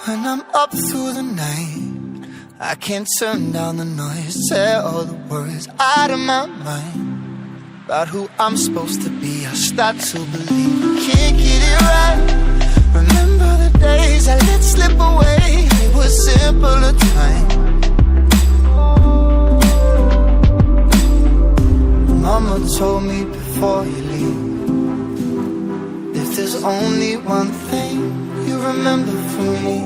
When I'm up through the night, I can't turn down the noise. Tear all the worries out of my mind about who I'm supposed to be. I start to believe I can't get it right. Remember the days I let slip away. It was simpler time. Mama told me before you leave, if there's only one thing you remember from me,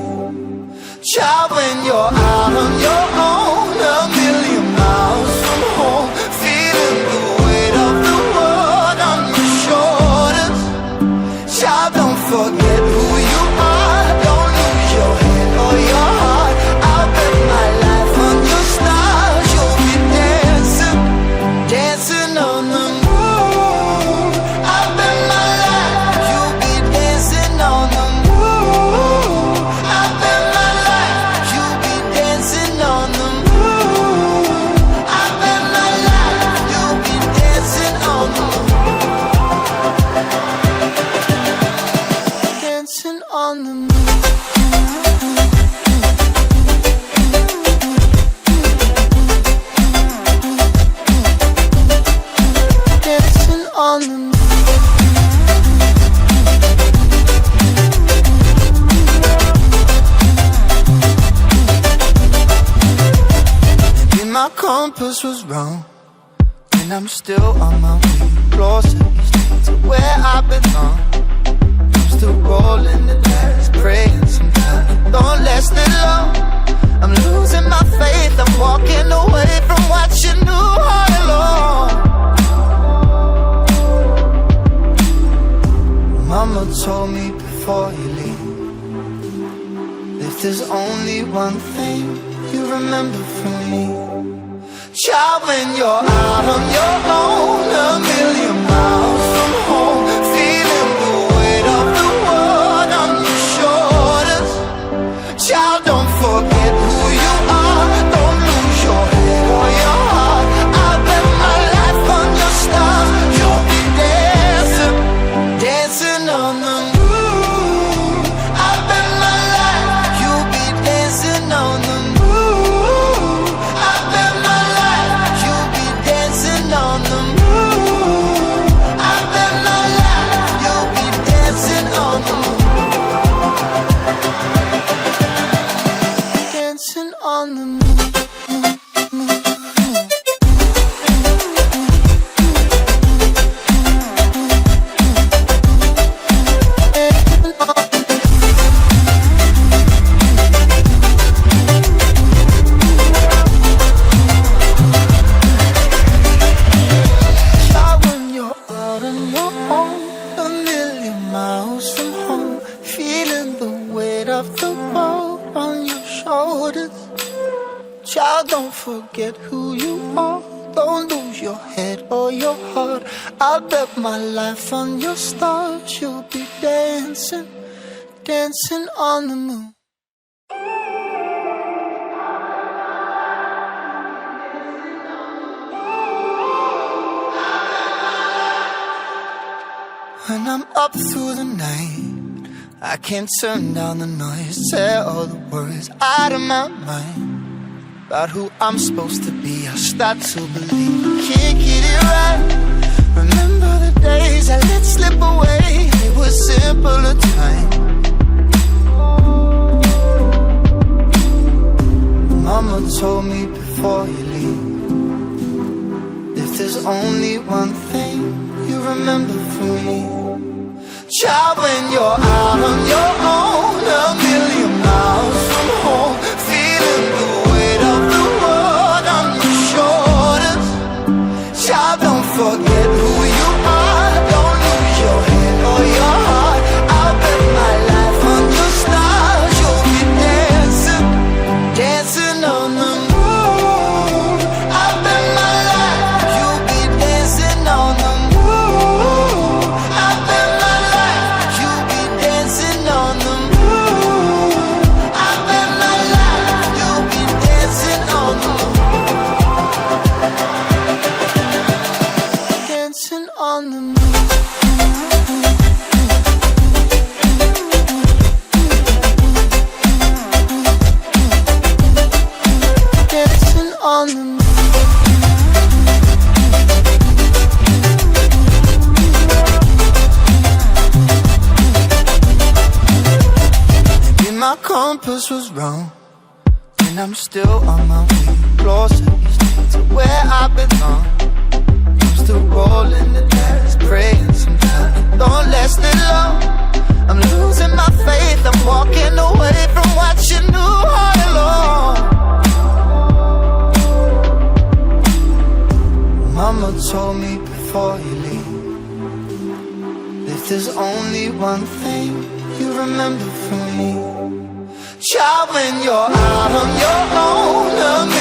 child, when you're out on your own, a million miles from home, feeling the weight of the world on your shoulders. Child, don't forget who you are. Don't lose your head or your heart. I'll bet my life on your stars. You'll be dancing, dancing on the moon. I'll bet my life you'll be dancing on the moon. I'll bet my life you'll be dancing on the moon. I'll bet my life you'll be dancing on the moon. Dancing on the moon. Dancing on the moon. Maybe my compass was wrong, and I'm still on my way closer each day to where I belong. I'm still rolling the dice, praying sometimes don't last it long. I'm losing my faith, I'm walking away from what you knew all along. Mama told me before you leave, if there's only one thing you remember from me, child, when you're out on your own, a million miles from home, feeling the weight of the world on your shoulders. Child, don't forget who you are. Don't lose your head or your heart. I'll bet my life on your stars. You'll be dancing, dancing on the moon. I'll bet my life you'll be dancing on the moon. I'll bet my life you'll be dancing on the moon. I'll bet my life you'll be dancing on the moon. Dancing on the moon. Child, when you're out on your own, a million miles from home, feeling the weight of the world on your shoulders. Child, don't forget who you are. Don't lose your head or your heart. I'll bet my life on your stars. You'll be dancing, dancing on the moon. When I'm up through the night, I can't turn down the noise. Tear all the worries out of my mind about who I'm supposed to be. I start to believe I can't get it right. Remember the days I let slip away. It was simpler time. Mama told me before you leave, if there's only one thing you remember from me, child, when you're out on your own, a million miles from home, feeling the weight of the world on your shoulders. Child, don't forget who you are. Don't lose your head or your heart. I'll bet my life on your stars. You'll be dancing, dancing on the moon. I'll bet my life you'll be dancing on the moon. I'll bet my life you'll be dancing on the moon. this was wrong, and I'm still on my way closer each day to where I belong. I'm still rolling the dice, praying sometimes it don't last it long. I'm losing my faith, I'm walking away from what you knew all along. Mama told me before you leave, if there's only one thing you remember from me, child, when you're out on your own,